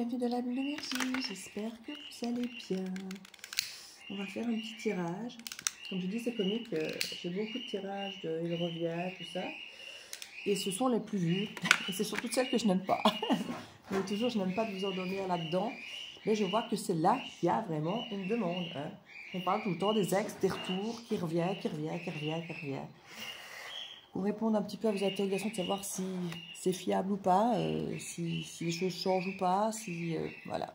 bienvenue dans la bulle d'énergie, j'espère que vous allez bien. On va faire un petit tirage. Comme je dis, c'est comique, j'ai beaucoup de tirages de Il revient, tout ça. Et ce sont les plus vus, et c'est surtout celles que je n'aime pas. Mais toujours, je n'aime pas de vous endormir là-dedans. Mais je vois que c'est là qu'il y a vraiment une demande. Hein. On parle tout le temps des ex, des retours, qui revient. Pour répondre un petit peu à vos interrogations, de savoir si c'est fiable ou pas, si les choses changent ou pas, voilà.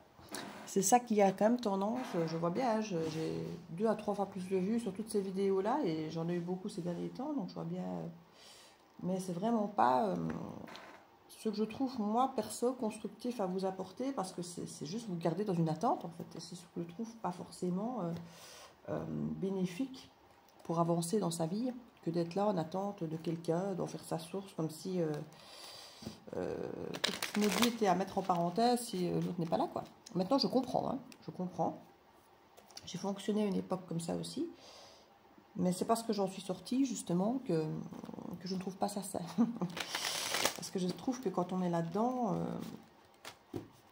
C'est ça qui a quand même tendance, je vois bien, j'ai 2 à 3 fois plus de vues sur toutes ces vidéos-là, et j'en ai eu beaucoup ces derniers temps, donc je vois bien. Mais c'est vraiment pas ce que je trouve, moi, perso, constructif à vous apporter, parce que c'est juste vous garder dans une attente, en fait. Et c'est ce que je trouve pas forcément bénéfique pour avancer dans sa vie, que d'être là en attente de quelqu'un, d'en faire sa source, comme si notre vie était à mettre en parenthèse si l'autre n'est pas là, quoi. Maintenant, je comprends, hein, je comprends. J'ai fonctionné à une époque comme ça aussi, mais c'est parce que j'en suis sortie, justement, que je ne trouve pas ça sain. Parce que je trouve que quand on est là-dedans,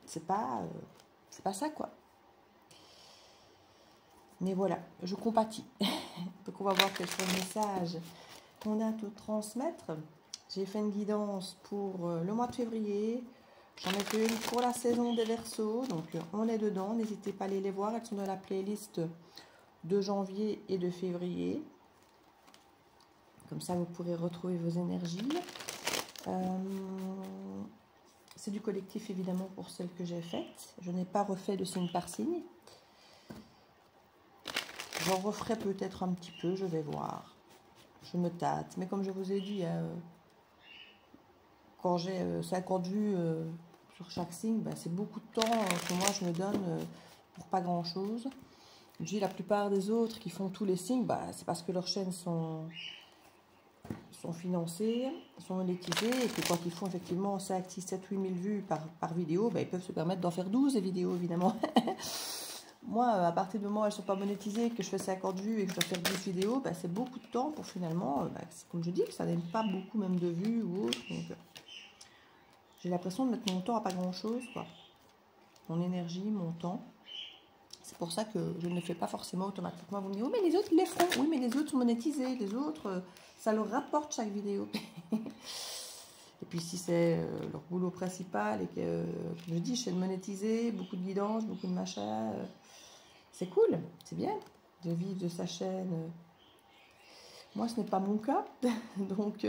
c'est pas ça, quoi. Mais voilà, je compatis. Donc on va voir quels sont les messages qu'on a à te transmettre. J'ai fait une guidance pour le mois de février. J'en ai fait une pour la saison des Verseaux. Donc on est dedans. N'hésitez pas à aller les voir. Elles sont dans la playlist de janvier et de février. Comme ça, vous pourrez retrouver vos énergies. C'est du collectif, évidemment, pour celles que j'ai faites. Je n'ai pas refait de signe par signe. J'en referai peut-être un petit peu, je vais voir. Je me tâte. Mais comme je vous ai dit, quand j'ai 50 vues sur chaque signe, ben, c'est beaucoup de temps que moi je me donne pour pas grand-chose. Je dis la plupart des autres qui font tous les signes, ben, c'est parce que leurs chaînes sont financées, sont monétisées, et que quand ils font effectivement 5, 6, 7, 8 000 vues par vidéo, ben, ils peuvent se permettre d'en faire 12 des vidéos, évidemment. Moi, à partir du moment où elles ne sont pas monétisées, que je fais 50 vues et que je dois faire 10 vidéos, ben, c'est beaucoup de temps pour finalement, comme je dis, que ça n'aime pas beaucoup même de vues ou autre. Donc, j'ai l'impression de mettre mon temps à pas grand-chose, quoi. Mon énergie, mon temps. C'est pour ça que je ne le fais pas forcément automatiquement. Vous me dites, oh, mais les autres les font. Oui, mais les autres sont monétisés. Les autres, ça leur rapporte chaque vidéo. Et puis si c'est leur boulot principal et que, comme je dis, chaîne monétisée, beaucoup de guidance, beaucoup de machin, c'est cool, c'est bien de vivre de sa chaîne. Moi, ce n'est pas mon cas. Donc,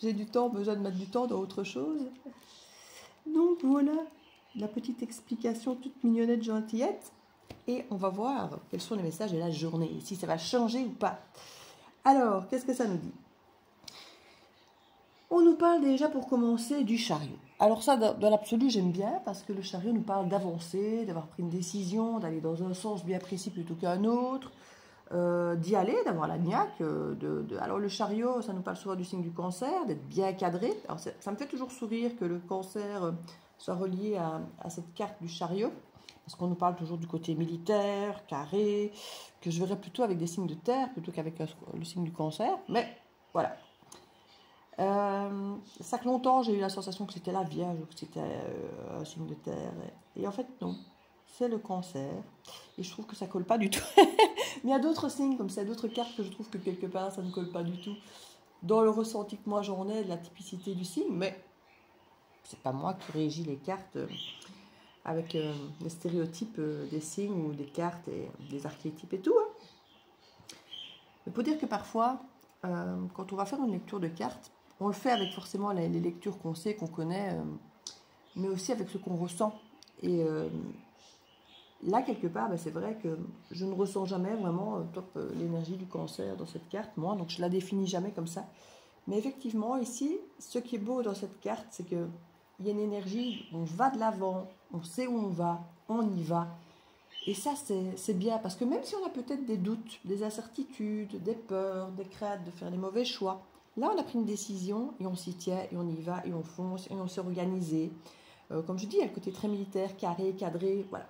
j'ai du temps, besoin de mettre du temps dans autre chose. Donc, voilà la petite explication toute mignonnette, gentillette. Et on va voir quels sont les messages de la journée, si ça va changer ou pas. Alors, qu'est-ce que ça nous dit? On nous parle déjà, pour commencer, du chariot. Alors ça, dans l'absolu, j'aime bien, parce que le chariot nous parle d'avancer, d'avoir pris une décision, d'aller dans un sens bien précis plutôt qu'un autre, d'y aller, d'avoir la niaque. Alors le chariot, ça nous parle souvent du signe du cancer, d'être bien cadré. Alors ça me fait toujours sourire que le cancer soit relié à cette carte du chariot, parce qu'on nous parle toujours du côté militaire, carré, que je verrais plutôt avec des signes de terre plutôt qu'avec le signe du cancer. Mais voilà. Ça que longtemps, j'ai eu la sensation que c'était la Vierge, ou que c'était un signe de terre. Et en fait, non. C'est le cancer. Et je trouve que ça colle pas du tout. Mais il y a d'autres signes comme ça, d'autres cartes que je trouve que quelque part, ça ne colle pas du tout. Dans le ressenti que moi j'en ai, de la typicité du signe, mais c'est pas moi qui régis les cartes avec les stéréotypes des signes ou des cartes et des archétypes et tout. Hein. Mais pour dire que parfois, quand on va faire une lecture de cartes, on le fait avec forcément les lectures qu'on sait, qu'on connaît, mais aussi avec ce qu'on ressent. Et là, quelque part, c'est vrai que je ne ressens jamais vraiment l'énergie du cancer dans cette carte, moi, donc je la définis jamais comme ça. Mais effectivement, ici, ce qui est beau dans cette carte, c'est qu'il y a une énergie, on va de l'avant, on sait où on va, on y va. Et ça, c'est bien, parce que même si on a peut-être des doutes, des incertitudes, des peurs, des craintes de faire les mauvais choix, là, on a pris une décision et on s'y tient et on y va et on fonce et on s'est organisé. Comme je dis, il y a le côté très militaire, carré, cadré, voilà.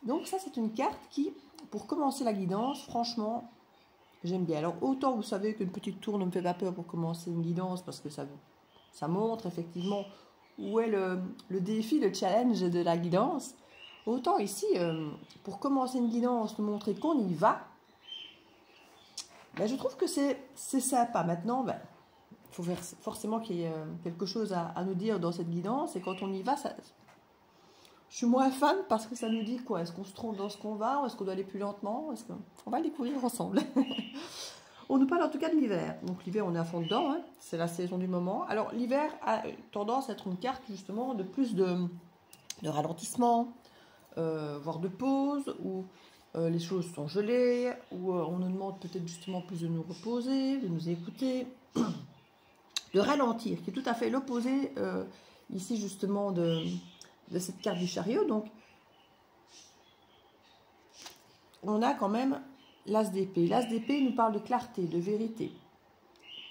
Donc ça, c'est une carte qui, pour commencer la guidance, franchement, j'aime bien. Alors, autant vous savez qu'une petite tour ne me fait pas peur pour commencer une guidance, parce que ça montre effectivement où est le défi, le challenge de la guidance. Autant ici, pour commencer une guidance, nous montrer qu'on y va, ben, je trouve que c'est sympa. Maintenant, ben, faut forcément qu'il y ait quelque chose à nous dire dans cette guidance. Et quand on y va, je suis moins fan parce que ça nous dit quoi? Est-ce qu'on se trompe dans ce qu'on va? Ou est-ce qu'on doit aller plus lentement? On va le découvrir ensemble. On nous parle en tout cas de l'hiver. Donc l'hiver, on est à fond dedans. Hein. C'est la saison du moment. Alors l'hiver a tendance à être une carte justement de plus de ralentissement, voire de pause, où les choses sont gelées, où on nous demande peut-être justement plus de nous reposer, de nous écouter, de ralentir, qui est tout à fait l'opposé ici justement de cette carte du chariot. Donc on a quand même l'as d'épée. L'as d'épée nous parle de clarté, de vérité,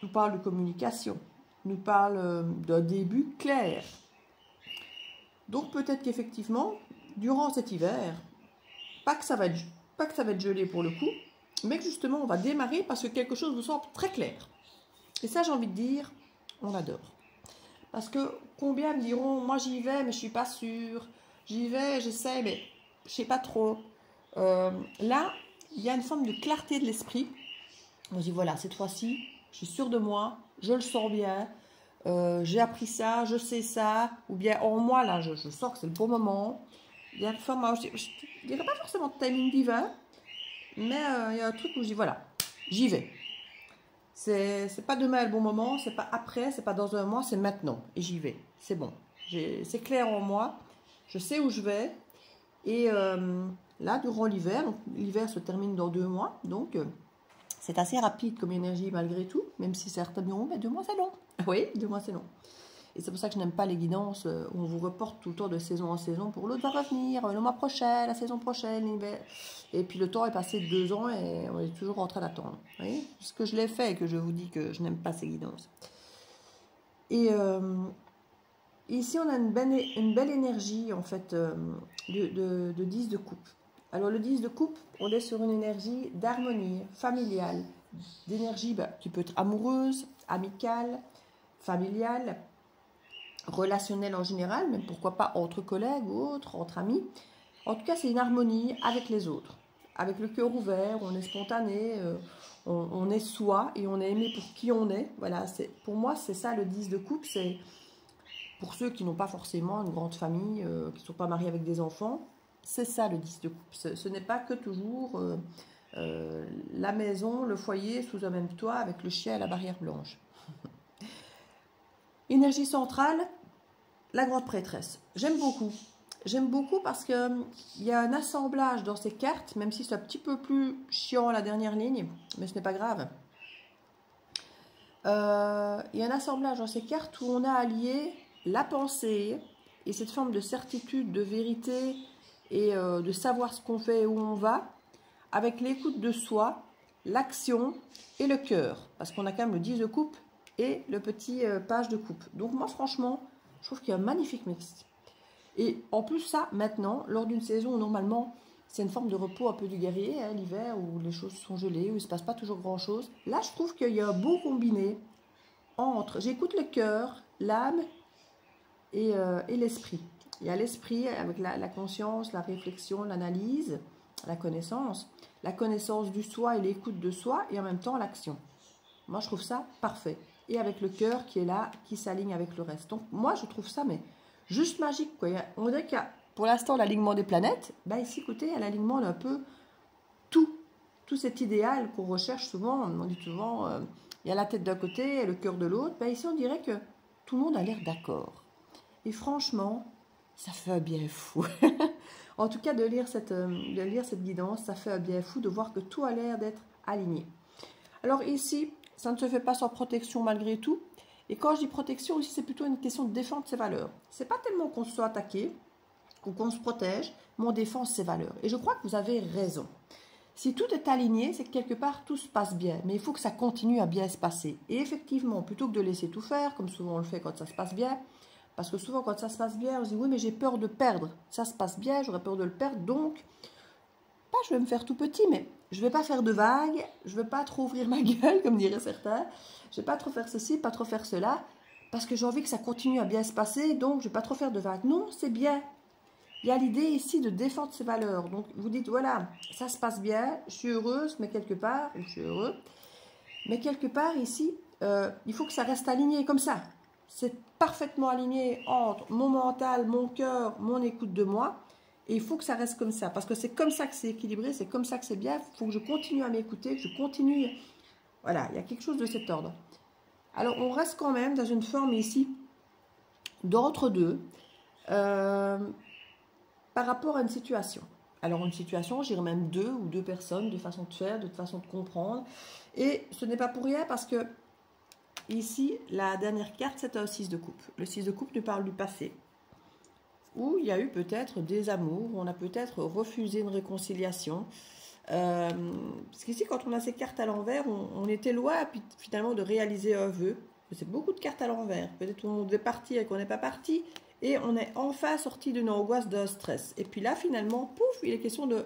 nous parle de communication, nous parle d'un début clair. Donc peut-être qu'effectivement, durant cet hiver, pas que ça va être gelé pour le coup, mais que justement on va démarrer parce que quelque chose vous semble très clair. Et ça, j'ai envie de dire, on adore. Parce que combien me diront, moi j'y vais mais je suis pas sûre, j'y vais, j'essaie mais je sais pas trop. Là, il y a une forme de clarté de l'esprit. On se dit voilà, cette fois-ci, je suis sûre de moi, je le sens bien, j'ai appris ça, je sais ça, ou bien en moi là, je sens que c'est le bon moment. Il y a une forme, je ne dirais pas forcément de timing divin, mais il y a un truc où je dis voilà, j'y vais. C'est pas demain le bon moment, c'est pas après, c'est pas dans un mois, c'est maintenant. Et j'y vais, c'est bon. C'est clair en moi, je sais où je vais. Et là, durant l'hiver, l'hiver se termine dans 2 mois, donc c'est assez rapide comme énergie malgré tout, même si certains diront, mais 2 mois c'est long. Oui, 2 mois c'est long. Et c'est pour ça que je n'aime pas les guidances où on vous reporte tout le temps de saison en saison pour l'autre va revenir, le mois prochain, la saison prochaine, l'hiver. Et puis le temps est passé de 2 ans et on est toujours en train d'attendre. Vous voyez, ce que je l'ai fait et que je vous dis que je n'aime pas ces guidances. Et ici, on a une belle énergie en fait de 10 de coupe. Alors le 10 de coupe, on est sur une énergie d'harmonie familiale, d'énergie qui peut être amoureuse, amicale, familiale, relationnelle en général, mais pourquoi pas entre collègues ou autres, entre amis. En tout cas, c'est une harmonie avec les autres, avec le cœur ouvert, on est spontané, on est soi et on est aimé pour qui on est. Voilà, pour moi, c'est ça le 10 de coupe, c'est pour ceux qui n'ont pas forcément une grande famille, qui ne sont pas mariés avec des enfants, c'est ça le 10 de coupe. Ce n'est pas que toujours la maison, le foyer sous un même toit avec le chien à la barrière blanche. Énergie centrale, la grande prêtresse. J'aime beaucoup. J'aime beaucoup parce qu'il y a un assemblage dans ces cartes, même si c'est un petit peu plus chiant la dernière ligne, mais ce n'est pas grave. Il y a un assemblage dans ces cartes où on a allié la pensée et cette forme de certitude, de vérité et de savoir ce qu'on fait et où on va, avec l'écoute de soi, l'action et le cœur. Parce qu'on a quand même le 10 de coupe et le petit page de coupe. Donc moi, franchement, je trouve qu'il y a un magnifique mix. Et en plus, ça, maintenant, lors d'une saison où normalement, c'est une forme de repos un peu du guerrier, hein, l'hiver, où les choses sont gelées, où il ne se passe pas toujours grand-chose. Là, je trouve qu'il y a un beau combiné entre, j'écoute le cœur, l'âme et l'esprit. Il y a l'esprit avec la conscience, la réflexion, l'analyse, la connaissance du soi et l'écoute de soi, et en même temps l'action. Moi, je trouve ça parfait. Et avec le cœur qui est là, qui s'aligne avec le reste. Donc, moi, je trouve ça, mais juste magique, quoi. On dirait qu'il y a, pour l'instant, l'alignement des planètes. Ben, ici, écoutez, il y a l'alignement d'un peu tout cet idéal qu'on recherche souvent. On dit souvent, il y a la tête d'un côté et le cœur de l'autre. Ben, ici, on dirait que tout le monde a l'air d'accord. Et franchement, ça fait un bien fou. En tout cas, de lire cette guidance, ça fait un bien fou de voir que tout a l'air d'être aligné. Alors ici, ça ne se fait pas sans protection malgré tout. Et quand je dis protection, ici, c'est plutôt une question de défendre ses valeurs. C'est pas tellement qu'on se soit attaqué ou qu'on se protège, mais on défend ses valeurs. Et je crois que vous avez raison. Si tout est aligné, c'est que quelque part, tout se passe bien. Mais il faut que ça continue à bien se passer. Et effectivement, plutôt que de laisser tout faire, comme souvent on le fait quand ça se passe bien, parce que souvent, quand ça se passe bien, on se dit, oui, mais j'ai peur de perdre. Ça se passe bien, j'aurais peur de le perdre, donc, pas je vais me faire tout petit, mais je ne vais pas faire de vagues, je ne vais pas trop ouvrir ma gueule, comme diraient certains. Je ne vais pas trop faire ceci, pas trop faire cela, parce que j'ai envie que ça continue à bien se passer, donc je ne vais pas trop faire de vagues. Non, c'est bien. Il y a l'idée ici de défendre ses valeurs. Donc vous dites, voilà, ça se passe bien, je suis heureuse, mais quelque part, je suis heureux, mais quelque part ici, il faut que ça reste aligné comme ça. C'est parfaitement aligné entre mon mental, mon cœur, mon écoute de moi. Et il faut que ça reste comme ça. Parce que c'est comme ça que c'est équilibré, c'est comme ça que c'est bien. Il faut que je continue à m'écouter, que je continue. Voilà, il y a quelque chose de cet ordre. Alors, on reste quand même dans une forme ici d'entre-deux par rapport à une situation. Alors, une situation, j'irais même deux personnes, deux façons de faire, deux façons de comprendre. Et ce n'est pas pour rien parce que ici, la dernière carte, c'est un 6 de coupe. Le 6 de coupe nous parle du passé, où il y a eu peut-être des amours, où on a peut-être refusé une réconciliation. Parce qu'ici, quand on a ces cartes à l'envers, on était loin finalement de réaliser un vœu. C'est beaucoup de cartes à l'envers. Peut-être qu'on devait partir et qu'on n'est pas parti. Et on est enfin sorti d'une angoisse, d'un stress. Et puis là, finalement, pouf, il est question de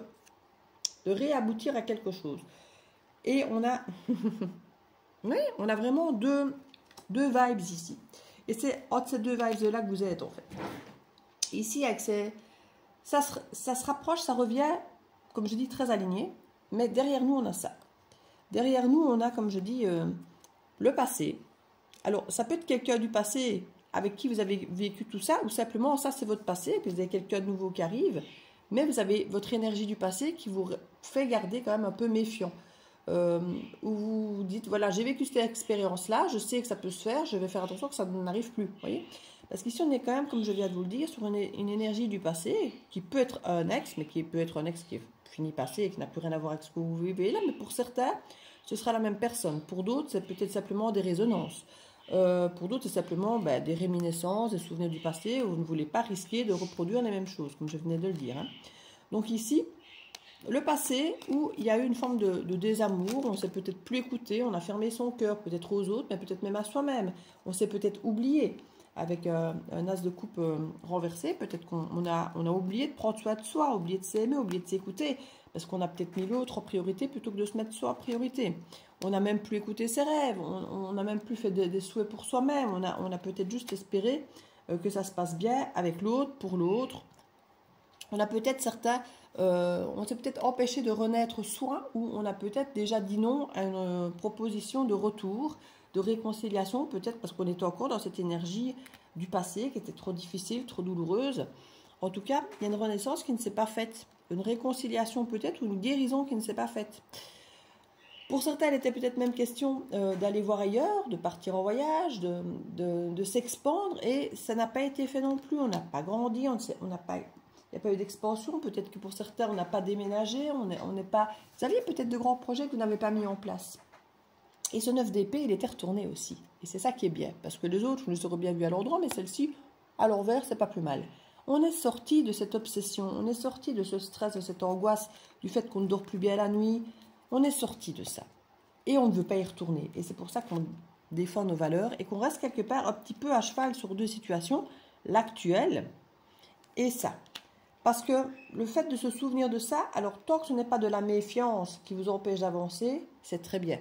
réaboutir à quelque chose. Et on a... oui, on a vraiment deux vibes ici. Et c'est entre ces deux vibes-là que vous êtes, en fait. Ici, avec ces... ça se rapproche, ça revient, comme je dis, très aligné. Mais derrière nous, on a ça. Derrière nous, on a, comme je dis, le passé. Alors, ça peut être quelqu'un du passé avec qui vous avez vécu tout ça, ou simplement, ça, c'est votre passé, puis vous avez quelqu'un de nouveau qui arrive, mais vous avez votre énergie du passé qui vous fait garder quand même un peu méfiant. Où vous vous dites, voilà, j'ai vécu cette expérience-là, je sais que ça peut se faire, je vais faire attention que ça n'arrive plus, voyez. Parce qu'ici, on est quand même, comme je viens de vous le dire, sur une énergie du passé, qui peut être un ex, mais qui peut être un ex qui est fini passé et qui n'a plus rien à voir avec ce que vous vivez là, mais pour certains, ce sera la même personne. Pour d'autres, c'est peut-être simplement des résonances. Pour d'autres, c'est simplement des réminiscences, des souvenirs du passé, où vous ne voulez pas risquer de reproduire les mêmes choses, comme je venais de le dire. Hein. Donc ici, le passé, où il y a eu une forme de désamour, on s'est peut-être plus écouté, on a fermé son cœur, peut-être aux autres, mais peut-être même à soi-même. On s'est peut-être oublié, avec un as de coupe renversé, peut-être qu'on a oublié de prendre soin de soi, oublié de s'aimer, oublié de s'écouter, parce qu'on a peut-être mis l'autre en priorité plutôt que de se mettre soi en priorité. On n'a même plus écouté ses rêves, on n'a même plus fait des souhaits pour soi-même, on a peut-être juste espéré que ça se passe bien avec l'autre, pour l'autre. On a peut-être certains, on s'est peut-être empêché de renaître soi, ou on a peut-être déjà dit non à une proposition de retour, de réconciliation, peut-être parce qu'on était encore dans cette énergie du passé qui était trop difficile, trop douloureuse. En tout cas, il y a une renaissance qui ne s'est pas faite, une réconciliation peut-être, ou une guérison qui ne s'est pas faite. Pour certains, il était peut-être même question d'aller voir ailleurs, de partir en voyage, de s'expandre, et ça n'a pas été fait non plus. On n'a pas grandi, on n'a pas... Il n'y a pas eu d'expansion, peut-être que pour certains, on n'a pas déménagé, on n'est pas... Vous aviez peut-être de grands projets que vous n'avez pas mis en place. Et ce 9 d'épée, il était retourné aussi. Et c'est ça qui est bien, parce que les autres, je les aurais bien vus à l'endroit, mais celle-ci, à l'envers, c'est pas plus mal. On est sorti de cette obsession, on est sorti de ce stress, de cette angoisse, du fait qu'on ne dort plus bien la nuit. On est sorti de ça. Et on ne veut pas y retourner. Et c'est pour ça qu'on défend nos valeurs et qu'on reste quelque part un petit peu à cheval sur deux situations, l'actuelle et ça. Parce que le fait de se souvenir de ça, alors tant que ce n'est pas de la méfiance qui vous empêche d'avancer, c'est très bien.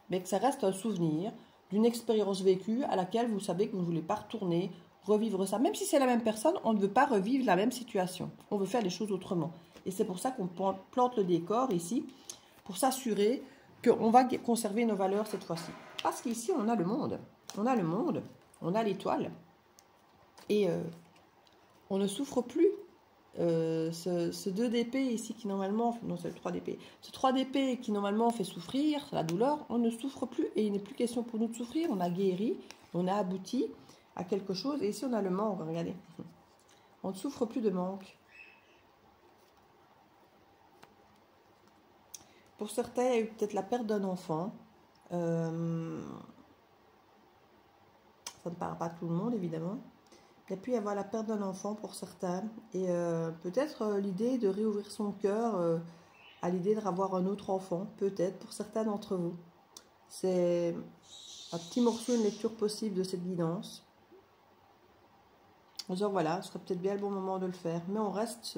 Mais que ça reste un souvenir d'une expérience vécue à laquelle vous savez que vous ne voulez pas retourner, revivre ça. Même si c'est la même personne, on ne veut pas revivre la même situation. On veut faire les choses autrement. Et c'est pour ça qu'on plante le décor ici, pour s'assurer qu'on va conserver nos valeurs cette fois-ci. Parce qu'ici, on a le monde. On a le monde, on a l'étoile. Et on ne souffre plus. Ce 2 d'épée ici qui normalement, non c'est le 3 d'épée, ce 3 d'épée qui normalement fait souffrir, la douleur, on ne souffre plus et il n'est plus question pour nous de souffrir, on a guéri, on a abouti à quelque chose et ici on a le manque, regardez, on ne souffre plus de manque. Pour certains, il y a eu peut-être la perte d'un enfant, ça ne parle pas à tout le monde évidemment. Il y a pu y avoir la perte d'un enfant pour certains et peut-être l'idée de réouvrir son cœur à l'idée de revoir un autre enfant, peut-être pour certains d'entre vous. C'est un petit morceau, une lecture possible de cette guidance. En disant voilà, ce serait peut-être bien le bon moment de le faire, mais on reste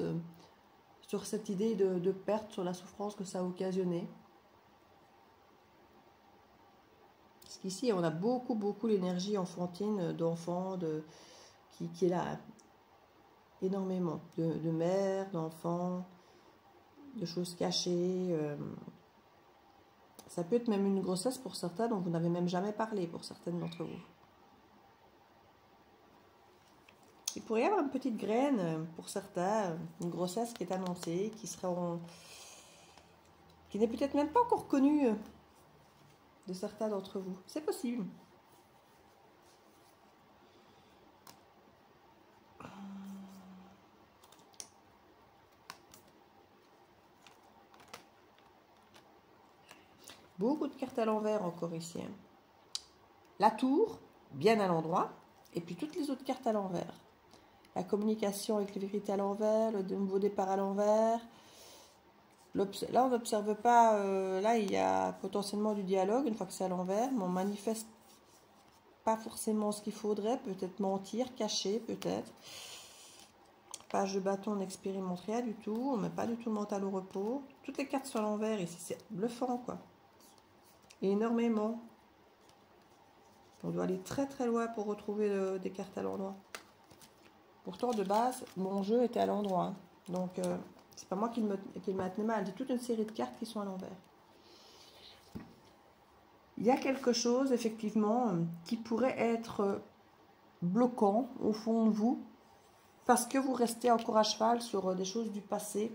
sur cette idée de perte, sur la souffrance que ça a occasionné. Parce qu'ici, on a beaucoup l'énergie enfantine d'enfants qui est là. Énormément. De mères, d'enfants, de choses cachées. Ça peut être même une grossesse pour certains dont vous n'avez même jamais parlé pour certaines d'entre vous. Il pourrait y avoir une petite graine pour certains, une grossesse qui est annoncée, qui n'est peut-être même pas encore connue de certains d'entre vous. C'est possible. Beaucoup de cartes à l'envers encore ici. La tour, bien à l'endroit, et puis toutes les autres cartes à l'envers. La communication avec les vérités à l'envers, le nouveau départ à l'envers. Là, on n'observe pas, là, il y a potentiellement du dialogue une fois que c'est à l'envers, mais on manifeste pas forcément ce qu'il faudrait, peut-être mentir, cacher, peut-être. Page de bâton, on n'expérimente rien du tout, on ne met pas du tout le mental au repos. Toutes les cartes sont à l'envers ici, c'est bluffant, quoi. Et énormément. On doit aller très loin pour retrouver des cartes à l'endroit. Pourtant, de base, mon jeu était à l'endroit. Hein. Donc, c'est pas moi qui le maintenais mal. C'est toute une série de cartes qui sont à l'envers. Il y a quelque chose, effectivement, qui pourrait être bloquant au fond de vous. Parce que vous restez encore à cheval sur des choses du passé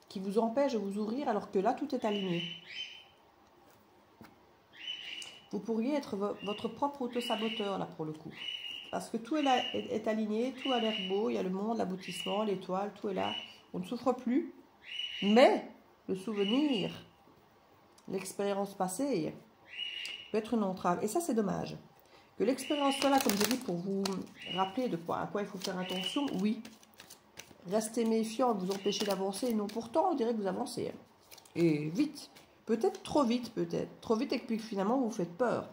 qui vous empêchent de vous ouvrir alors que là, tout est aligné. Vous pourriez être votre propre auto-saboteur, là, pour le coup. Parce que tout est aligné, tout a l'air beau, il y a le monde, l'aboutissement, l'étoile, tout est là. On ne souffre plus, mais le souvenir, l'expérience passée peut être une entrave. Et ça, c'est dommage. Que l'expérience soit là, comme j'ai dit, pour vous rappeler à quoi il faut faire attention, oui. Restez méfiant, vous empêchez d'avancer. Non, pourtant, on dirait que vous avancez. Et vite. Peut-être trop vite, peut-être. Trop vite et puis finalement, vous faites peur.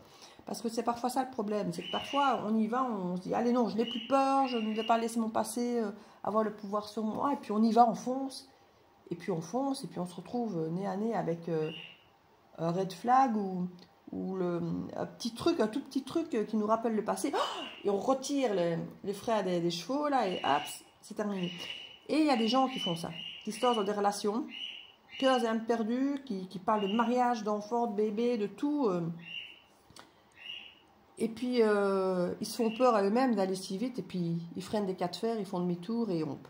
Parce que c'est parfois ça le problème. C'est que parfois, on y va, on se dit, allez non, je n'ai plus peur, je ne vais pas laisser mon passé avoir le pouvoir sur moi. Et puis on y va, on fonce. Et puis on fonce, et puis on se retrouve nez à nez avec un red flag ou un tout petit truc qui nous rappelle le passé. Et on retire les freins des chevaux, là, et hop, c'est terminé. Et il y a des gens qui font ça, qui se lancent dans des relations, cœurs et âmes perdus, qui parlent de mariage, d'enfants, de bébés, de tout. Et puis, ils se font peur à eux-mêmes d'aller si vite, et puis ils freinent des cas de fer, ils font demi-tour et rompent.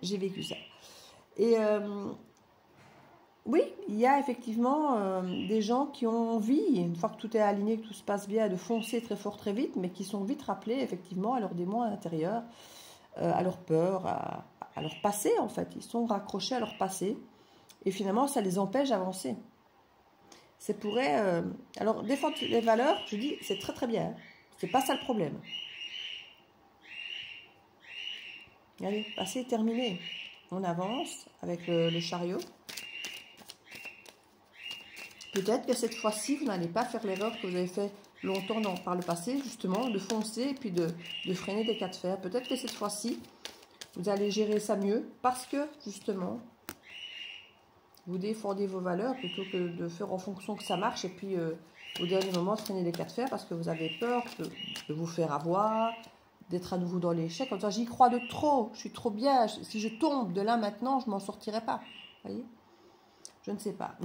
J'ai vécu ça. Et oui, il y a effectivement des gens qui ont envie, une fois que tout est aligné, que tout se passe bien, de foncer très fort, très vite, mais qui sont vite rappelés effectivement à leurs démons intérieurs, à leur peur, à leur passé en fait. Ils sont raccrochés à leur passé, et finalement ça les empêche d'avancer. C'est pourrait... alors, défendre les valeurs, je dis, c'est très bien. Hein. C'est pas ça le problème. Allez, passé, terminé. On avance avec le chariot. Peut-être que cette fois-ci, vous n'allez pas faire l'erreur que vous avez fait longtemps par le passé, justement, de foncer et puis de freiner des cas de fer. Peut-être que cette fois-ci, vous allez gérer ça mieux parce que, justement, vous défendez vos valeurs plutôt que de faire en fonction que ça marche et puis au dernier moment de freiner les cas de fer parce que vous avez peur de vous faire avoir, d'être à nouveau dans l'échec. En disant j'y crois de trop, je suis trop bien, si je tombe de là maintenant, je ne m'en sortirai pas. Vous voyez? Je ne sais pas.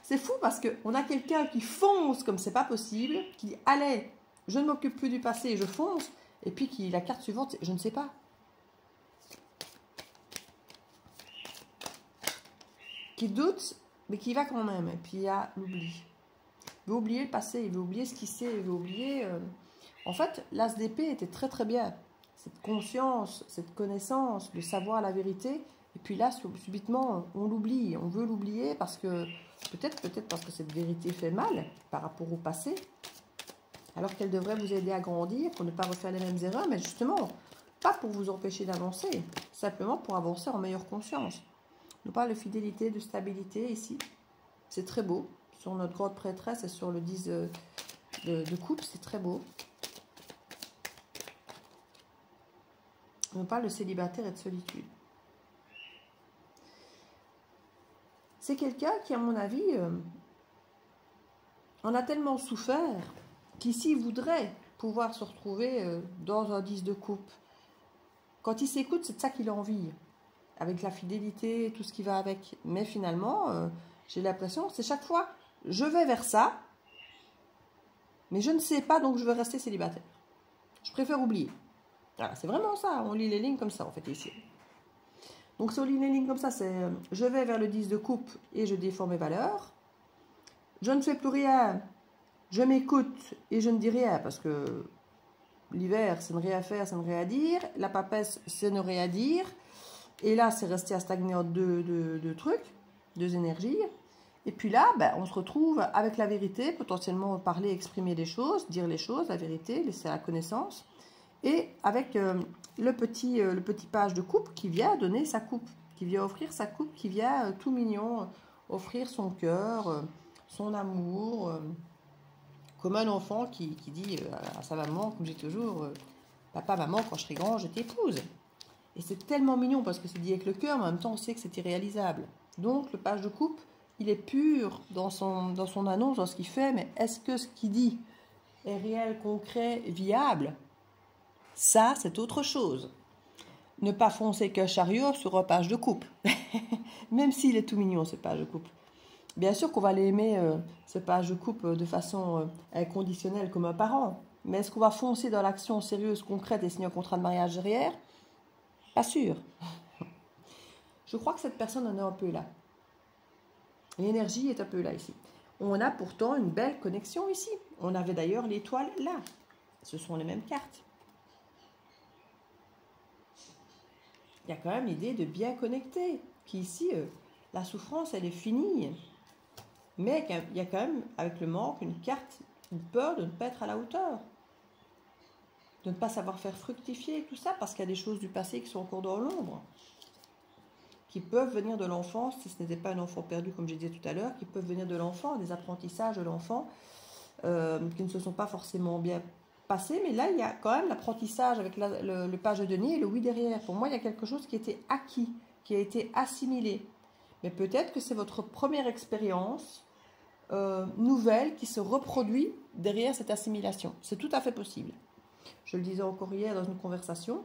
C'est fou parce qu'on a quelqu'un qui fonce comme c'est pas possible, qui dit allez, je ne m'occupe plus du passé, je fonce, et puis la carte suivante, je ne sais pas. Qui doute, mais qui va quand même. Et puis il y a l'oubli. Il veut oublier le passé, il veut oublier ce qu'il sait, il veut oublier... En fait, l'as d'épée était très bien. Cette conscience, cette connaissance, de savoir la vérité. Et puis là, subitement, on l'oublie. On veut l'oublier parce que... Peut-être parce que cette vérité fait mal par rapport au passé. Alors qu'elle devrait vous aider à grandir, pour ne pas refaire les mêmes erreurs. Mais justement, pas pour vous empêcher d'avancer. Simplement pour avancer en meilleure conscience. On nous parle de fidélité, de stabilité ici. C'est très beau. Sur notre grande prêtresse et sur le 10 de coupe, c'est très beau. On nous parle de célibataire et de solitude. C'est quelqu'un qui, à mon avis, on a tellement souffert qu'ici, il voudrait pouvoir se retrouver dans un 10 de coupe. Quand il s'écoute, c'est de ça qu'il a envie, avec la fidélité et tout ce qui va avec. Mais finalement, j'ai l'impression, c'est chaque fois, je vais vers ça, mais je ne sais pas, donc je veux rester célibataire. Je préfère oublier. Voilà, c'est vraiment ça, on lit les lignes comme ça, en fait, ici. Donc, si on lit les lignes comme ça, c'est je vais vers le 10 de coupe et je défends mes valeurs. Je ne fais plus rien, je m'écoute et je ne dis rien, parce que l'hiver, c'est ne rien faire, c'est ne rien dire. La papesse, c'est ne rien dire. Et là, c'est resté à stagner en deux trucs, deux énergies. Et puis là, ben, on se retrouve avec la vérité, potentiellement parler, exprimer les choses, dire les choses, la vérité, laisser la connaissance. Et avec le petit page de coupe qui vient donner sa coupe, qui vient offrir sa coupe, qui vient tout mignon, offrir son cœur, son amour, comme un enfant qui dit à sa maman, comme j'ai toujours, papa, maman, quand je serai grand, je t'épouse. Et c'est tellement mignon parce que c'est dit avec le cœur, mais en même temps, on sait que c'est irréalisable. Donc, le page de coupe, il est pur dans son annonce, dans ce qu'il fait, mais est-ce que ce qu'il dit est réel, concret, viable? Ça, c'est autre chose. Ne pas foncer qu'un chariot sur un page de coupe. Même s'il est tout mignon, ce page de coupe. Bien sûr qu'on va l'aimer, ce page de coupe, de façon inconditionnelle comme un parent. Mais est-ce qu'on va foncer dans l'action sérieuse, concrète et signer un contrat de mariage derrière? Pas sûr. Je crois que cette personne en est un peu là. L'énergie est un peu là ici. On a pourtant une belle connexion ici. On avait d'ailleurs l'étoile là. Ce sont les mêmes cartes. Il y a quand même l'idée de bien connecter. Qu'ici, la souffrance, elle est finie. Mais il y a quand même, avec le manque, une carte, une peur de ne pas être à la hauteur. De ne pas savoir faire fructifier tout ça, parce qu'il y a des choses du passé qui sont encore dans l'ombre. Qui peuvent venir de l'enfance, si ce n'était pas un enfant perdu, comme je disais tout à l'heure, qui peuvent venir de l'enfant, des apprentissages de l'enfant, qui ne se sont pas forcément bien passés. Mais là, il y a quand même l'apprentissage avec le page de denier et le oui derrière. Pour moi, il y a quelque chose qui était acquis, qui a été assimilé. Mais peut-être que c'est votre première expérience nouvelle qui se reproduit derrière cette assimilation. C'est tout à fait possible. Je le disais encore hier dans une conversation.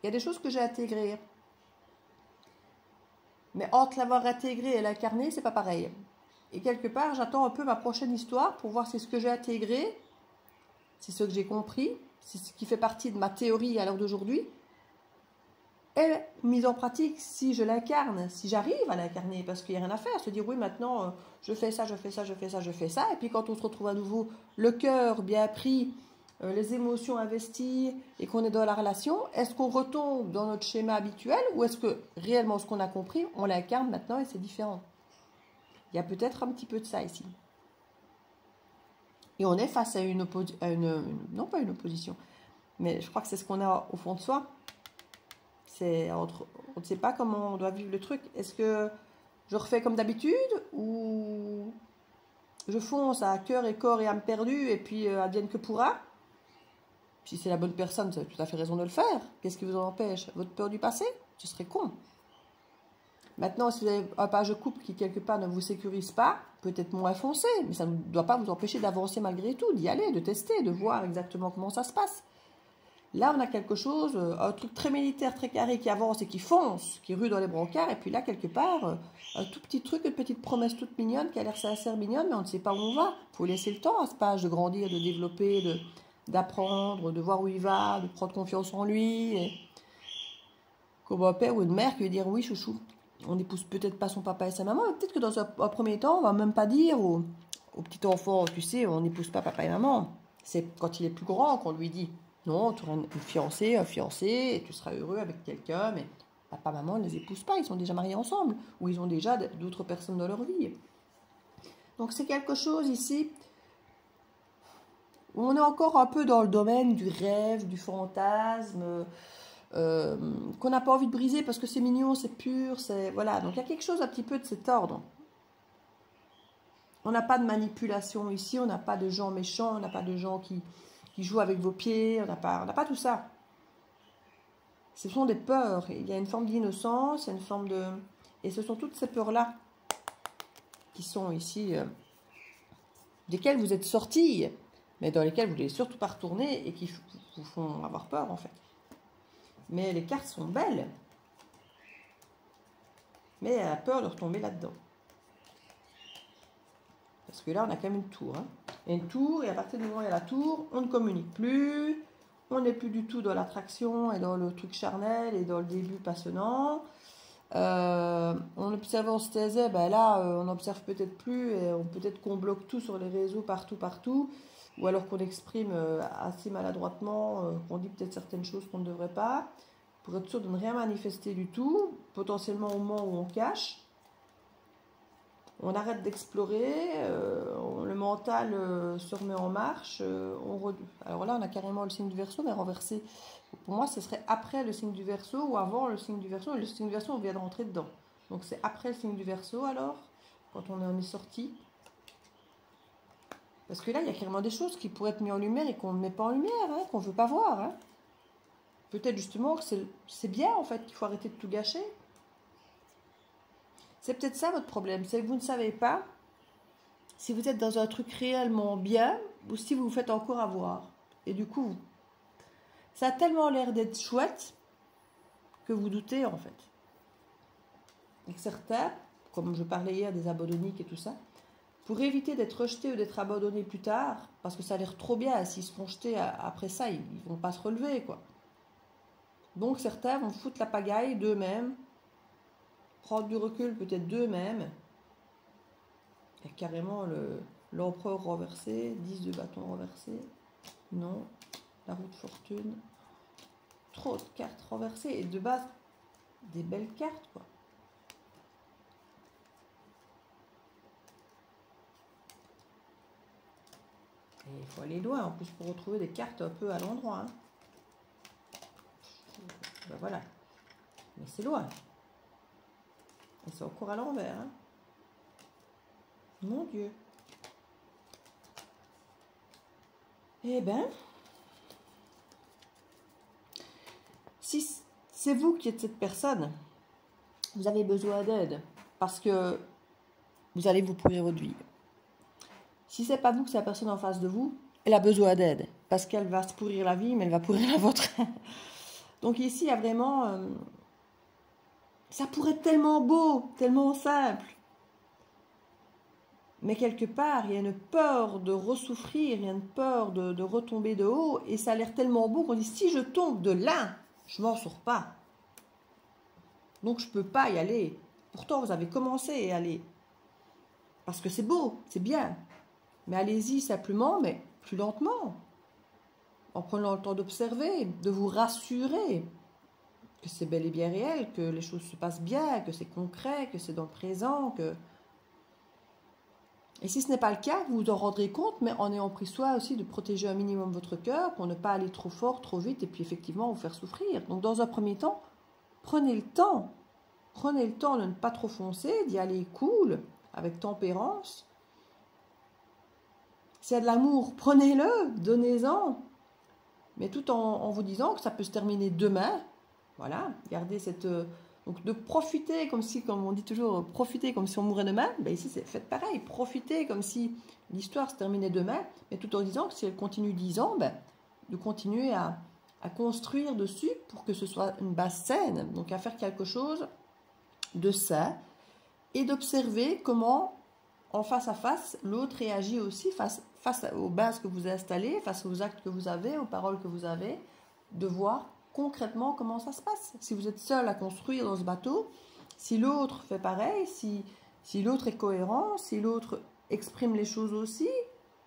Il y a des choses que j'ai intégrées. Mais entre l'avoir intégré et l'incarner, c'est pas pareil. Et quelque part, j'attends un peu ma prochaine histoire pour voir si ce que j'ai intégré, si ce que j'ai compris, si ce qui fait partie de ma théorie à l'heure d'aujourd'hui, est mise en pratique si je l'incarne, si j'arrive à l'incarner, parce qu'il n'y a rien à faire, se dire oui maintenant je fais ça, je fais ça, je fais ça, je fais ça, et puis quand on se retrouve à nouveau le cœur bien pris, les émotions investies et qu'on est dans la relation, est-ce qu'on retombe dans notre schéma habituel ou est-ce que réellement ce qu'on a compris, on l'incarne maintenant et c'est différent? Il y a peut-être un petit peu de ça ici. Et on est face à non pas une opposition, mais je crois que c'est ce qu'on a au fond de soi. On ne sait pas comment on doit vivre le truc. Est-ce que je refais comme d'habitude ou je fonce à cœur et corps et âme perdue et puis advienne que pourra? Si c'est la bonne personne, vous avez tout à fait raison de le faire. Qu'est-ce qui vous en empêche? Votre peur du passé? Ce serait con. Maintenant, si vous avez un page de couple qui quelque part ne vous sécurise pas, peut-être moins foncé, mais ça ne doit pas vous empêcher d'avancer malgré tout, d'y aller, de tester, de voir exactement comment ça se passe. Là, on a quelque chose, un truc très militaire, très carré qui avance et qui fonce, qui rue dans les brancards. Et puis là, quelque part, un tout petit truc, une petite promesse toute mignonne qui a l'air sincère, mignonne, mais on ne sait pas où on va. Il faut laisser le temps à ce page de grandir, de développer, d'apprendre, de voir où il va, de prendre confiance en lui. Et comme un père ou une mère qui veut dire oui, chouchou, on n'épouse peut-être pas son papa et sa maman. Peut-être que dans un premier temps, on va même pas dire au petit enfant, tu sais, on n'épouse pas papa et maman. C'est quand il est plus grand qu'on lui dit. Non, tu auras une fiancée, un fiancé, et tu seras heureux avec quelqu'un, mais papa, maman ne les épousent pas, ils sont déjà mariés ensemble, ou ils ont déjà d'autres personnes dans leur vie. Donc c'est quelque chose ici, où on est encore un peu dans le domaine du rêve, du fantasme, qu'on n'a pas envie de briser parce que c'est mignon, c'est pur, c'est... Voilà, donc il y a quelque chose un petit peu de cet ordre. On n'a pas de manipulation ici, on n'a pas de gens méchants, on n'a pas de gens qui jouent avec vos pieds, on n'a pas tout ça. Ce sont des peurs, il y a une forme d'innocence, il y a une forme de... Et ce sont toutes ces peurs-là qui sont ici desquels vous êtes sortis, mais dans lesquels vous ne voulez surtout pas retourner et qui vous font avoir peur en fait. Mais les cartes sont belles. Mais elle a peur de retomber là-dedans. Parce que là, on a quand même une tour. Hein. Il y a une tour, et à partir du moment où il y a la tour, on ne communique plus. On n'est plus du tout dans l'attraction et dans le truc charnel et dans le début passionnant. On observe, on se taisait, ben là, on n'observe peut-être plus. Et peut-être qu'on bloque tout sur les réseaux, partout. Ou alors qu'on exprime assez maladroitement, qu'on dit peut-être certaines choses qu'on ne devrait pas. Pour être sûr de ne rien manifester du tout, potentiellement au moment où on cache. On arrête d'explorer, le mental se remet en marche. Alors là, on a carrément le signe du Verseau, mais renversé. Pour moi, ce serait après le signe du Verseau ou avant le signe du Verseau. Le signe du Verseau, on vient de rentrer dedans. Donc c'est après le signe du Verseau, alors, quand on en est sorti. Parce que là, il y a carrément des choses qui pourraient être mises en lumière et qu'on ne met pas en lumière, hein, qu'on ne veut pas voir. Hein. Peut-être justement que c'est bien, en fait, qu'il faut arrêter de tout gâcher. C'est peut-être ça votre problème, c'est que vous ne savez pas si vous êtes dans un truc réellement bien ou si vous vous faites encore avoir. Et du coup, ça a tellement l'air d'être chouette que vous doutez en fait. Et que certains, comme je parlais hier des abandonniques et tout ça, pour éviter d'être rejetés ou d'être abandonnés plus tard, parce que ça a l'air trop bien, s'ils se font jeter après ça, ils ne vont pas se relever quoi. Donc certains vont foutre la pagaille d'eux-mêmes, prendre du recul peut-être d'eux-mêmes. Il y a carrément l'empereur renversé, 10 de bâton renversé. Non, la roue de fortune. Trop de cartes renversées. Et de base, des belles cartes, quoi. Et il faut aller loin, en plus, pour retrouver des cartes un peu à l'endroit. Hein. Ben voilà. Mais c'est loin. Et c'est encore à l'envers. Hein. Mon Dieu. Eh ben, si c'est vous qui êtes cette personne, vous avez besoin d'aide parce que vous allez vous pourrir votre vie. Si c'est pas vous que c'est la personne en face de vous, elle a besoin d'aide parce qu'elle va se pourrir la vie, mais elle va pourrir la vôtre. Donc ici, il y a vraiment... ça pourrait être tellement beau, tellement simple. Mais quelque part, il y a une peur de ressouffrir, il y a une peur de retomber de haut. Et ça a l'air tellement beau qu'on dit, si je tombe de là, je m'en sors pas. Donc je ne peux pas y aller. Pourtant, vous avez commencé à y aller. Parce que c'est beau, c'est bien. Mais allez-y simplement, mais plus lentement. En prenant le temps d'observer, de vous rassurer que c'est bel et bien réel, que les choses se passent bien, que c'est concret, que c'est dans le présent, que... Et si ce n'est pas le cas, vous vous en rendrez compte, mais en ayant pris soin aussi de protéger un minimum votre cœur, pour ne pas aller trop fort, trop vite, et puis effectivement vous faire souffrir. Donc dans un premier temps, prenez le temps. Prenez le temps de ne pas trop foncer, d'y aller cool, avec tempérance. S'il y a de l'amour, prenez-le, donnez-en. Mais tout en vous disant que ça peut se terminer demain. Voilà, gardez cette... Donc de profiter comme si, comme on dit toujours, profiter comme si on mourait demain, ben ici c'est faites pareil, profitez comme si l'histoire se terminait demain, mais tout en disant que si elle continue 10 ans, ben, de continuer à construire dessus pour que ce soit une base saine, donc à faire quelque chose de sain, et d'observer comment, en face à face, l'autre réagit aussi face aux bases que vous installez, face aux actes que vous avez, aux paroles que vous avez, de voir concrètement comment ça se passe. Si vous êtes seul à construire dans ce bateau, si l'autre fait pareil, si l'autre est cohérent, si l'autre exprime les choses aussi,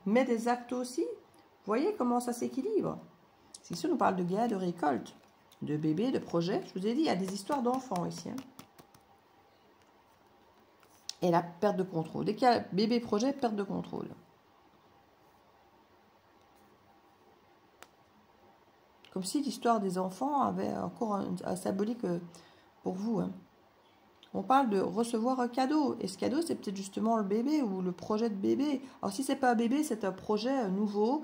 met des actes aussi, voyez comment ça s'équilibre. C'est sûr, on parle de gain, de récolte, de bébé, de projet. Je vous ai dit, il y a des histoires d'enfants ici. Hein. Et la perte de contrôle. Dès qu'il y a bébé, projet, perte de contrôle. Comme si l'histoire des enfants avait encore un symbolique pour vous. Hein. On parle de recevoir un cadeau. Et ce cadeau, c'est peut-être justement le bébé ou le projet de bébé. Alors, si ce n'est pas un bébé, c'est un projet nouveau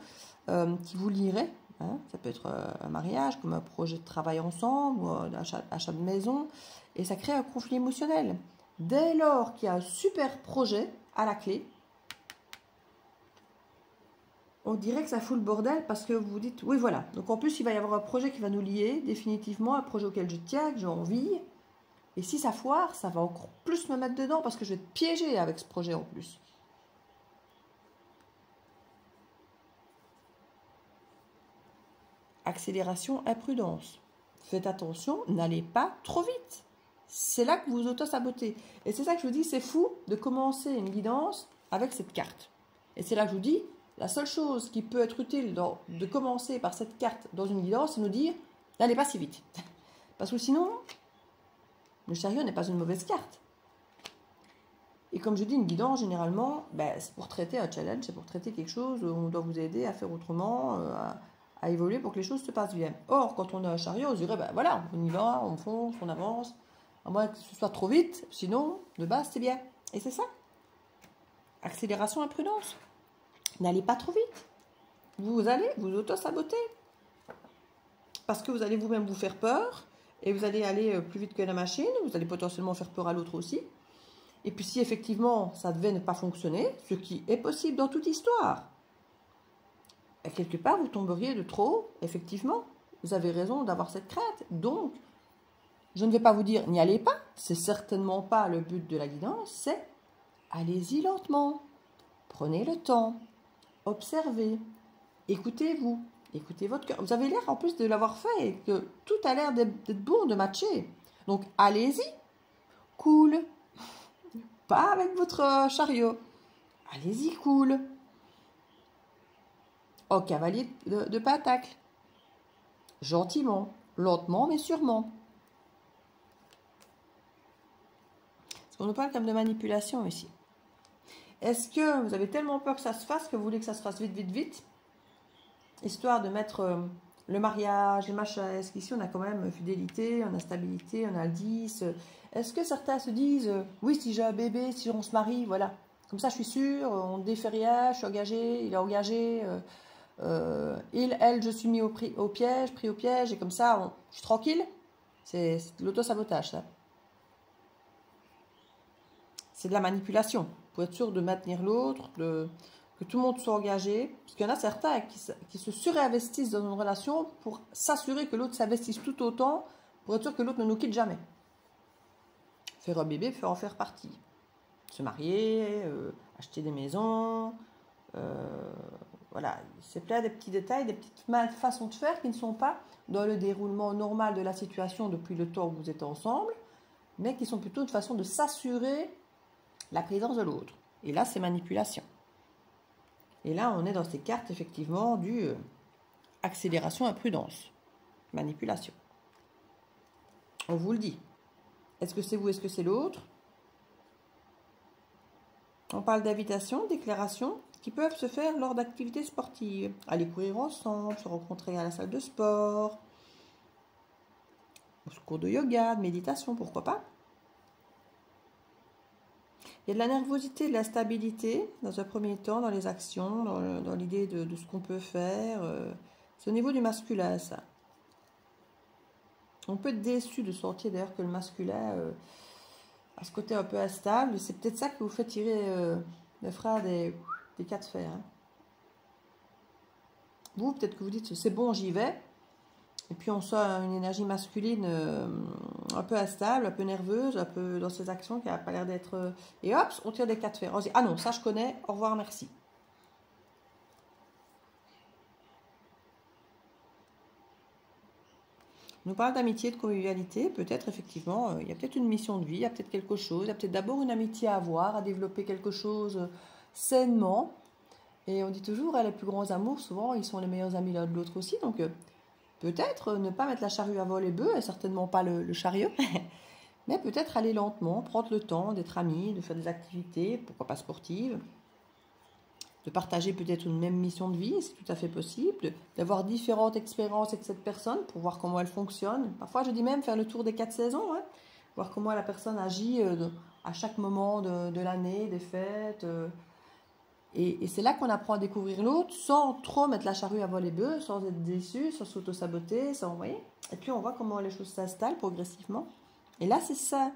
qui vous lierait. Hein. Ça peut être un mariage, comme un projet de travail ensemble, ou un achat de maison. Et ça crée un conflit émotionnel. Dès lors qu'il y a un super projet à la clé, on dirait que ça fout le bordel parce que vous vous dites, oui voilà. Donc en plus, il va y avoir un projet qui va nous lier définitivement, un projet auquel je tiens, que j'ai envie. Et si ça foire, ça va encore plus me mettre dedans parce que je vais être piégée avec ce projet en plus. Accélération, imprudence. Faites attention, n'allez pas trop vite. C'est là que vous auto-sabotez. Et c'est ça que je vous dis, c'est fou de commencer une guidance avec cette carte. Et c'est là que je vous dis, la seule chose qui peut être utile de commencer par cette carte dans une guidance, c'est nous dire, n'allez pas si vite. Parce que sinon, le chariot n'est pas une mauvaise carte. Et comme je dis, une guidance, généralement, c'est pour traiter un challenge, c'est pour traiter quelque chose, on doit vous aider à faire autrement, à évoluer pour que les choses se passent bien. Or, quand on a un chariot, on se dirait, voilà, on y va, on fonce, on avance, à moins que ce soit trop vite, sinon, de base, c'est bien. Et c'est ça. Accélération, imprudence. N'allez pas trop vite. Vous allez vous auto-saboter. Parce que vous allez vous-même vous faire peur, et vous allez aller plus vite que la machine, vous allez potentiellement faire peur à l'autre aussi. Et puis si effectivement, ça devait ne pas fonctionner, ce qui est possible dans toute histoire, et quelque part, vous tomberiez de trop, effectivement. Vous avez raison d'avoir cette crainte. Donc, je ne vais pas vous dire, n'y allez pas. C'est certainement pas le but de la guidance. C'est, allez-y lentement. Prenez le temps. Observez. Écoutez-vous. Écoutez votre cœur. Vous avez l'air, en plus, de l'avoir fait. Et que tout a l'air d'être bon, de matcher. Donc, allez-y. Cool. Pas avec votre chariot. Allez-y, cool. Au cavalier de pentacle. Gentiment, lentement, mais sûrement. Parce qu'on nous parle comme de manipulation ici. Est-ce que vous avez tellement peur que ça se fasse que vous voulez que ça se fasse vite, vite, vite, histoire de mettre le mariage, les machins. Est-ce qu'ici on a quand même fidélité, on a stabilité, on a le 10. Est-ce que certains se disent, oui, si j'ai un bébé, si on se marie, voilà. Comme ça, je suis sûre, on ne défait rien, je suis engagée, il est engagé... elle, je suis mis au piège, pris au piège, et comme ça, je suis tranquille. C'est de l'auto-sabotage, ça. C'est de la manipulation, pour être sûr de maintenir l'autre, que tout le monde soit engagé. Parce qu'il y en a certains qui se surinvestissent dans une relation pour s'assurer que l'autre s'investisse tout autant, pour être sûr que l'autre ne nous quitte jamais. Faire un bébé, en faire partie. Se marier, acheter des maisons... voilà, c'est plein de petits détails, des petites façons de faire qui ne sont pas dans le déroulement normal de la situation depuis le temps où vous êtes ensemble, mais qui sont plutôt une façon de s'assurer la présence de l'autre. Et là, c'est manipulation. Et là, on est dans ces cartes, effectivement, du accélération, imprudence, manipulation. On vous le dit. Est-ce que c'est vous, est-ce que c'est l'autre? On parle d'invitation, déclaration, qui peuvent se faire lors d'activités sportives. Aller courir ensemble, se rencontrer à la salle de sport, au cours de yoga, de méditation, pourquoi pas. Il y a de la nervosité, de la stabilité, dans un premier temps, dans les actions, dans l'idée de ce qu'on peut faire. C'est au niveau du masculin, ça. On peut être déçu de sentir d'ailleurs que le masculin a ce côté un peu instable. C'est peut-être ça qui vous fait tirer le frein des 4 fers. Hein. Vous, peut-être que vous dites, c'est bon, j'y vais. Et puis on sent une énergie masculine un peu instable, un peu nerveuse, un peu dans ses actions, qui n'a pas l'air d'être... Et hop, on tire des 4 fers. On se dit, ah non, ça je connais, au revoir, merci. On nous parle d'amitié, de convivialité. Peut-être, effectivement, il y a peut-être une mission de vie, il y a peut-être quelque chose. Il y a peut-être d'abord une amitié à avoir, à développer quelque chose sainement. Et on dit toujours, les plus grands amours, souvent, ils sont les meilleurs amis l'un de l'autre aussi. Donc, peut-être ne pas mettre la charrue avant les bœufs, et certainement pas le chariot. Mais peut-être aller lentement, prendre le temps d'être amis, de faire des activités, pourquoi pas sportives. De partager peut-être une même mission de vie, c'est tout à fait possible, d'avoir différentes expériences avec cette personne pour voir comment elle fonctionne. Parfois, je dis même faire le tour des 4 saisons, hein, voir comment la personne agit à chaque moment de l'année, des fêtes. Et c'est là qu'on apprend à découvrir l'autre sans trop mettre la charrue avant les bœufs, sans être déçu, sans s'auto-saboter, sans envoyer. Et puis, on voit comment les choses s'installent progressivement. Et là, c'est ça.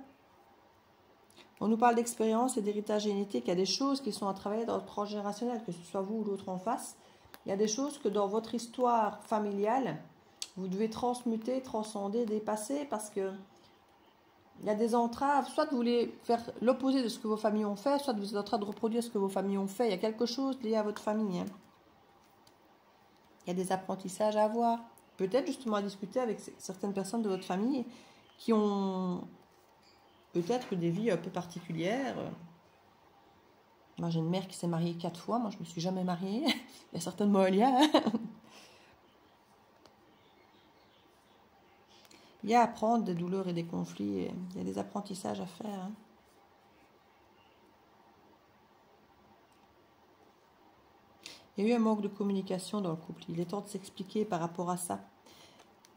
On nous parle d'expérience et d'héritage génétique. Il y a des choses qui sont à travailler dans le transgénérationnel, que ce soit vous ou l'autre en face. Il y a des choses que dans votre histoire familiale, vous devez transmuter, transcender, dépasser, parce que il y a des entraves. Soit vous voulez faire l'opposé de ce que vos familles ont fait, soit vous êtes en train de reproduire ce que vos familles ont fait. Il y a quelque chose lié à votre famille. Hein. Il y a des apprentissages à avoir. Peut-être justement à discuter avec certaines personnes de votre famille qui ont peut-être des vies un peu particulières. Moi, j'ai une mère qui s'est mariée 4 fois. Moi, je ne me suis jamais mariée. Il y a certainement un lien. Hein. Il y a à apprendre des douleurs et des conflits. Il y a des apprentissages à faire. Hein. Il y a eu un manque de communication dans le couple. Il est temps de s'expliquer par rapport à ça.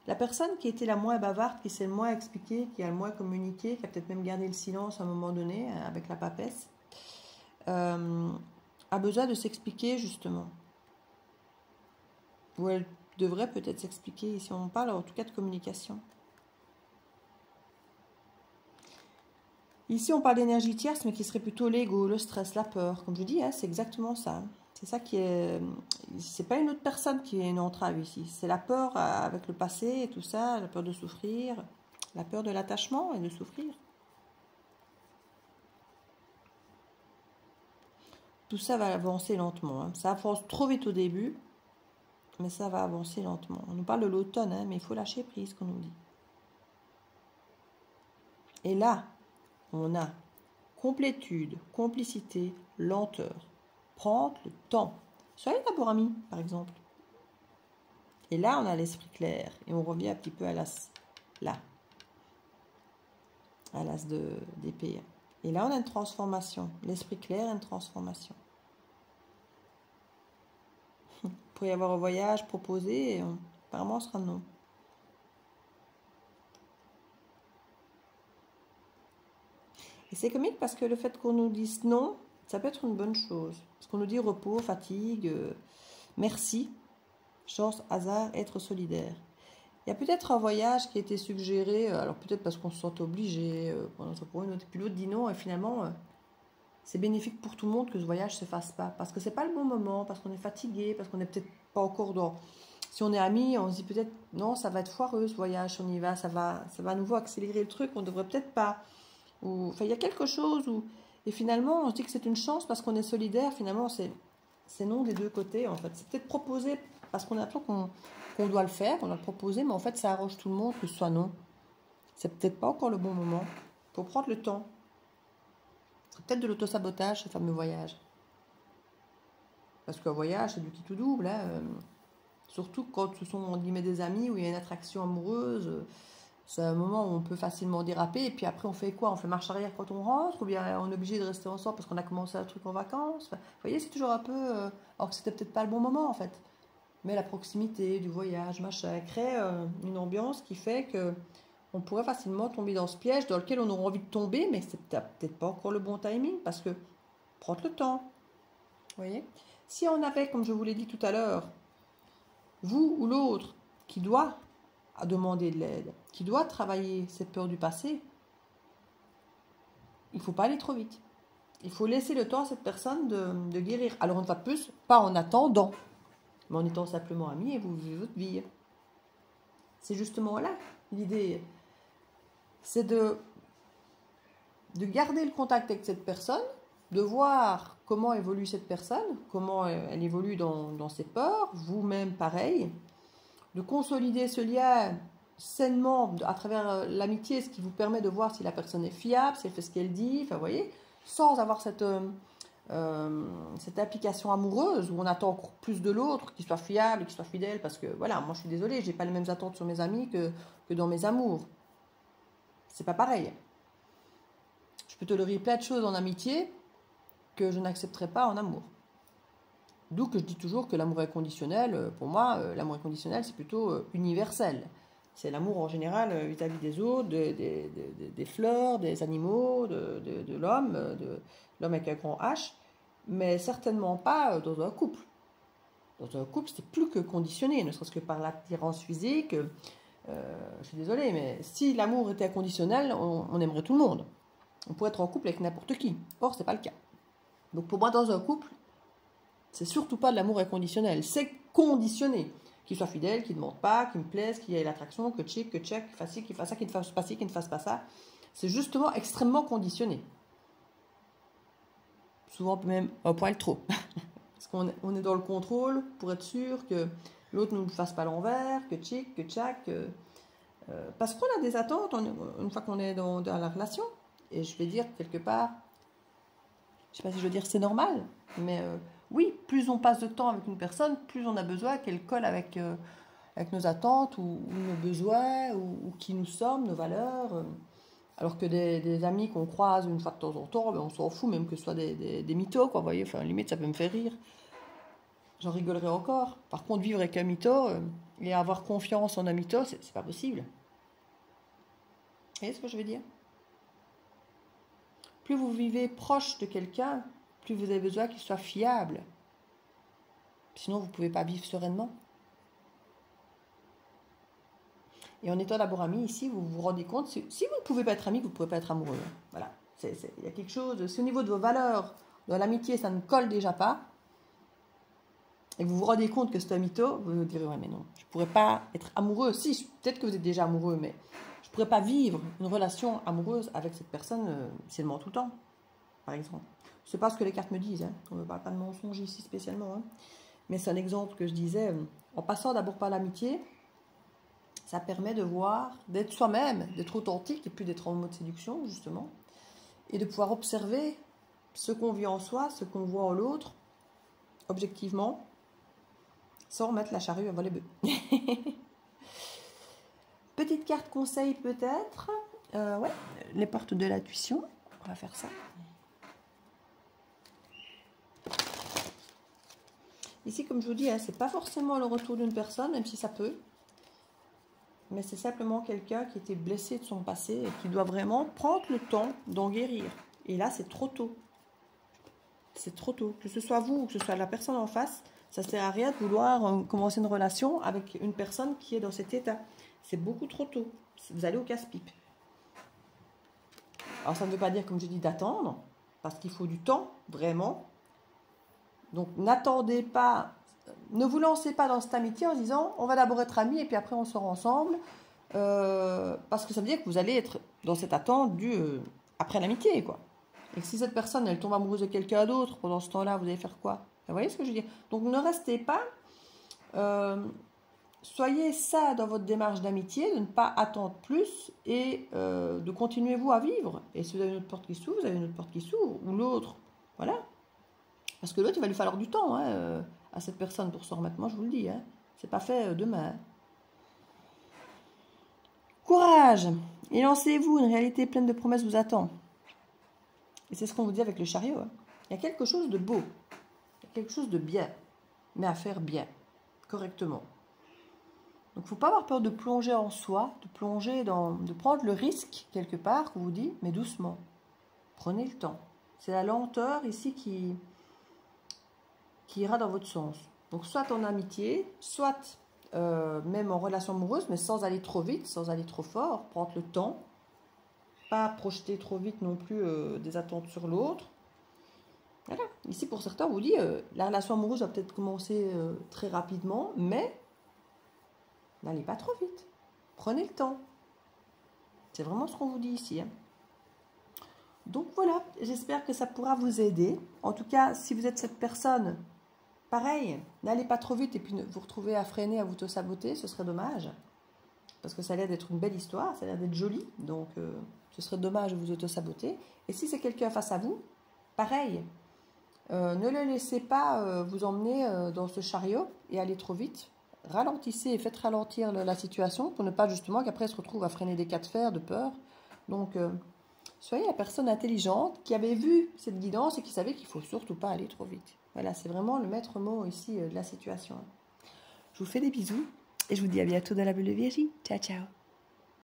La personne qui était la moins bavarde, qui s'est le moins expliquée, qui a le moins communiqué, qui a peut-être même gardé le silence à un moment donné avec la papesse, a besoin de s'expliquer justement. Ou elle devrait peut-être s'expliquer, si on parle en tout cas de communication. Ici, on parle d'énergie tierce, mais qui serait plutôt l'ego, le stress, la peur. Comme je dis, hein, c'est exactement ça. C'est ça qui est... C'est pas une autre personne qui est une entrave ici. C'est la peur avec le passé et tout ça, la peur de souffrir, la peur de l'attachement et de souffrir. Tout ça va avancer lentement. Hein. Ça avance trop vite au début, mais ça va avancer lentement. On nous parle de l'automne, hein, mais il faut lâcher prise, qu'on nous dit. Et là, on a complétude, complicité, lenteur. Prendre le temps. Soyez d'abord amis, par exemple. Et là, on a l'esprit clair. Et on revient un petit peu à l'as. Là. À l'as d'épée. Et là, on a une transformation. L'esprit clair, une transformation. Il pourrait y avoir un voyage proposé. Et apparemment, ce sera non. Et c'est comique parce que le fait qu'on nous dise non, ça peut être une bonne chose. Parce qu'on nous dit repos, fatigue, merci, chance, hasard, être solidaire. Il y a peut-être un voyage qui a été suggéré, alors peut-être parce qu'on se sent obligé, pour une autre, puis l'autre dit non, et finalement, c'est bénéfique pour tout le monde que ce voyage ne se fasse pas. Parce que c'est pas le bon moment, parce qu'on est fatigué, parce qu'on n'est peut-être pas encore dans... Si on est amis, on se dit peut-être, non, ça va être foireux ce voyage, si on y va, ça va à nouveau accélérer le truc, on ne devrait peut-être pas... Ou, enfin, il y a quelque chose où... Et finalement, on se dit que c'est une chance parce qu'on est solidaire. Finalement, c'est non des deux côtés, en fait. C'est peut-être proposé parce qu'on a l'impression qu'on doit le faire, on doit le proposer, mais en fait, ça arrange tout le monde que ce soit non. C'est peut-être pas encore le bon moment. Il faut prendre le temps. C'est peut-être de l'autosabotage, ce fameux voyage. Parce qu'un voyage, c'est du qui tout double. Hein. Surtout quand ce sont, on met des amis, où il y a une attraction amoureuse... C'est un moment où on peut facilement déraper. Et puis après, on fait quoi? On fait marche arrière quand on rentre? Ou bien on est obligé de rester ensemble parce qu'on a commencé un truc en vacances? Enfin, vous voyez, c'est toujours un peu... alors que c'était peut-être pas le bon moment, en fait. Mais la proximité du voyage, machin, crée une ambiance qui fait que on pourrait facilement tomber dans ce piège dans lequel on aurait envie de tomber, mais c'est peut-être pas encore le bon timing parce que prendre le temps. Vous voyez? Si on avait, comme je vous l'ai dit tout à l'heure, vous ou l'autre qui doit à demander de l'aide, qui doit travailler cette peur du passé, il ne faut pas aller trop vite. Il faut laisser le temps à cette personne de guérir. Alors, une fois de plus, pas en attendant, mais en étant simplement amis et vous vivez votre vie. C'est justement là l'idée. C'est de garder le contact avec cette personne, de voir comment évolue cette personne, comment elle évolue dans ses peurs, vous-même pareil, de consolider ce lien sainement à travers l'amitié, ce qui vous permet de voir si la personne est fiable, si elle fait ce qu'elle dit, enfin, vous voyez, sans avoir cette application amoureuse où on attend encore plus de l'autre, qu'il soit fiable, qu'il soit fidèle, parce que voilà, moi je suis désolée, j'ai pas les mêmes attentes sur mes amis que dans mes amours. C'est pas pareil. Je peux tolérer plein de choses en amitié que je n'accepterai pas en amour. D'où que je dis toujours que l'amour inconditionnel, pour moi, l'amour inconditionnel, c'est plutôt universel. C'est l'amour en général vis-à-vis des autres, des fleurs, des animaux, de l'homme, l'homme avec un grand H, mais certainement pas dans un couple. Dans un couple, c'est plus que conditionné, ne serait-ce que par l'attirance physique. Je suis désolée, mais si l'amour était inconditionnel, on aimerait tout le monde. On pourrait être en couple avec n'importe qui. Or, ce n'est pas le cas. Donc pour moi, dans un couple, C'est surtout pas de l'amour inconditionnel. C'est conditionné. Qu'il soit fidèle, qu'il ne demande pas, qu'il me plaise, qu'il y ait l'attraction, que check, qu'il fasse ci, qu'il fasse ça, qu'il ne fasse pas ci, qu'il ne fasse pas ça. C'est justement extrêmement conditionné. Souvent même un poil trop. Parce qu'on est dans le contrôle pour être sûr que l'autre ne nous fasse pas l'envers, que check, que tchac. Parce qu'on a des attentes une fois qu'on est dans la relation. Et je vais dire quelque part, je ne sais pas si je veux dire c'est normal, mais oui, plus on passe de temps avec une personne, plus on a besoin qu'elle colle avec nos attentes ou nos besoins ou qui nous sommes, nos valeurs. Alors que des amis qu'on croise une fois de temps en temps, ben on s'en fout, même que ce soit des mythos, quoi, vous voyez, enfin, limite ça peut me faire rire. J'en rigolerai encore. Par contre, vivre avec un mytho et avoir confiance en un mytho, c'est pas possible. Vous voyez ce que je veux dire? Plus vous vivez proche de quelqu'un, plus vous avez besoin qu'il soit fiable. Sinon, vous ne pouvez pas vivre sereinement. Et en étant d'abord amis, ici, vous vous rendez compte, si vous ne pouvez pas être ami, vous ne pouvez pas être amoureux. Voilà. Il y a quelque chose, si au niveau de vos valeurs, de l'amitié, ça ne colle déjà pas, et vous vous rendez compte que c'est un mytho, vous vous direz, ouais, mais non, je ne pourrais pas être amoureux. Si, peut-être que vous êtes déjà amoureux, mais je ne pourrais pas vivre une relation amoureuse avec cette personne si elle ment tout le temps, par exemple. Je ne sais pas ce que les cartes me disent, hein. On ne parle pas de mensonge ici spécialement, hein. Mais c'est un exemple que je disais, en passant d'abord par l'amitié, ça permet de voir, d'être soi-même, d'être authentique et puis d'être en mode séduction, justement, et de pouvoir observer ce qu'on vit en soi, ce qu'on voit en l'autre, objectivement, sans remettre la charrue avant les bœufs. Petite carte conseil peut-être. Ouais, les portes de l'intuition. On va faire ça. Ici, comme je vous dis, hein, c'est pas forcément le retour d'une personne, même si ça peut. Mais c'est simplement quelqu'un qui était blessé de son passé et qui doit vraiment prendre le temps d'en guérir. Et là, c'est trop tôt. C'est trop tôt. Que ce soit vous ou que ce soit la personne en face, ça ne sert à rien de vouloir commencer une relation avec une personne qui est dans cet état. C'est beaucoup trop tôt. Vous allez au casse-pipe. Alors, ça ne veut pas dire, comme je dis, d'attendre, parce qu'il faut du temps, vraiment. Donc, n'attendez pas, ne vous lancez pas dans cette amitié en disant, on va d'abord être amis et puis après on sort ensemble, parce que ça veut dire que vous allez être dans cette attente après l'amitié, quoi. Et que si cette personne, elle tombe amoureuse de quelqu'un d'autre, pendant ce temps-là, vous allez faire quoi? Vous voyez ce que je veux dire? Donc, ne restez pas, soyez ça dans votre démarche d'amitié, de ne pas attendre plus et de continuer vous à vivre. Et si vous avez une autre porte qui s'ouvre, vous avez une autre porte qui s'ouvre, ou l'autre, voilà. Parce que l'autre, il va lui falloir du temps hein, à cette personne pour s'en remettre. Moi, je vous le dis, hein, c'est pas fait demain. Courage et lancez-vous, une réalité pleine de promesses vous attend. Et c'est ce qu'on vous dit avec le chariot. Hein. Il y a quelque chose de beau, il y a quelque chose de bien, mais à faire bien, correctement. Donc, il ne faut pas avoir peur de plonger en soi, de prendre le risque quelque part, qu'on vous dit, mais doucement. Prenez le temps. C'est la lenteur ici qui ira dans votre sens. Donc, soit en amitié, soit même en relation amoureuse, mais sans aller trop vite, sans aller trop fort, prendre le temps, pas projeter trop vite non plus des attentes sur l'autre. Voilà. Ici, pour certains, on vous dit, la relation amoureuse va peut-être commencer très rapidement, mais n'allez pas trop vite. Prenez le temps. C'est vraiment ce qu'on vous dit ici. Hein. Donc voilà, j'espère que ça pourra vous aider. En tout cas, si vous êtes cette personne, pareil, n'allez pas trop vite et puis vous retrouvez à freiner, à vous auto-saboter, ce serait dommage. Parce que ça a l'air d'être une belle histoire, ça a l'air d'être joli, donc ce serait dommage de vous auto-saboter. Et si c'est quelqu'un face à vous, pareil, ne le laissez pas vous emmener dans ce chariot et aller trop vite. Ralentissez et faites ralentir la situation pour ne pas justement qu'après se retrouve à freiner des cas de fer, de peur. Donc, soyez la personne intelligente qui avait vu cette guidance et qui savait qu'il ne faut surtout pas aller trop vite. Voilà, c'est vraiment le maître mot ici de la situation. Je vous fais des bisous et je vous dis à bientôt dans la bulle de Virgie. Ciao, ciao.